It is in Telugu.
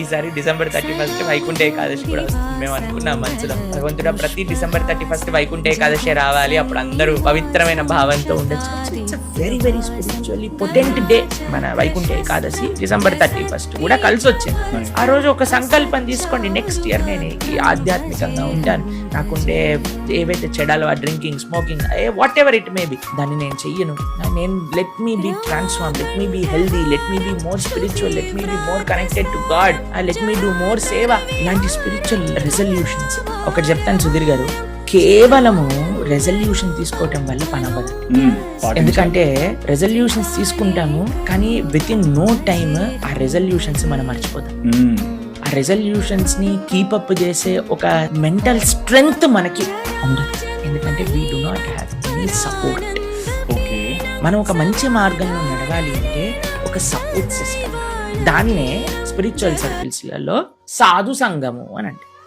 ఈసారి December 31 వైకుంఠ ఏకాదశి కూడా వస్తుంది. మేము అనుకున్నాం మనసులో, భగవంతుడా ప్రతి December 31 వైకుంఠ ఏకాదశి రావాలి, అప్పుడు అందరూ పవిత్రమైన భావంతో ఉండొచ్చు. It's very very spiritually potent day. మన వైకుంఠ ఏకాదశి December 31 కూడా కలిసి వచ్చింది. ఆ రోజు ఒక సంకల్పం తీసుకోండి, నెక్స్ట్ ఇయర్ నేను ఈ ఆధ్యాత్మికంగా ఉంటాను, నాకుండే ఏవైతే చెడాలో ఆ drinking, smoking, whatever it may be, దాన్ని నేను చెయ్యను. నేను let me be transform, let me be healthy, let me be more spiritual, let me be more connected to God, let me do more సేవ. ఇలాంటి స్పిరిచువల్ రెజల్యూషన్స్. ఒకటి చెప్తాను సుధీర్ గారు, కేవలము రెజల్యూషన్ తీసుకోవటం వల్ల పని అవ్వదు. ఎందుకంటే రెజల్యూషన్స్ తీసుకుంటాము, కానీ విత్ ఇన్ నో టైమ్ ఆ రెజల్యూషన్స్ మనం మర్చిపోతాం. ఆ రెజల్యూషన్స్ ని కీపప్ చేసే ఒక మెంటల్ స్ట్రెంగ్త్ మనకి ఉండదు. ఎందుకంటే we do not have any support. మనం ఒక మంచి మార్గంలో నడవాలి అంటే ఒక సపోర్ట్ సిస్టమ్. దాన్నే స్పిరిచువల్ సర్కిల్స్లలో సాధు సంఘము అని అంటే.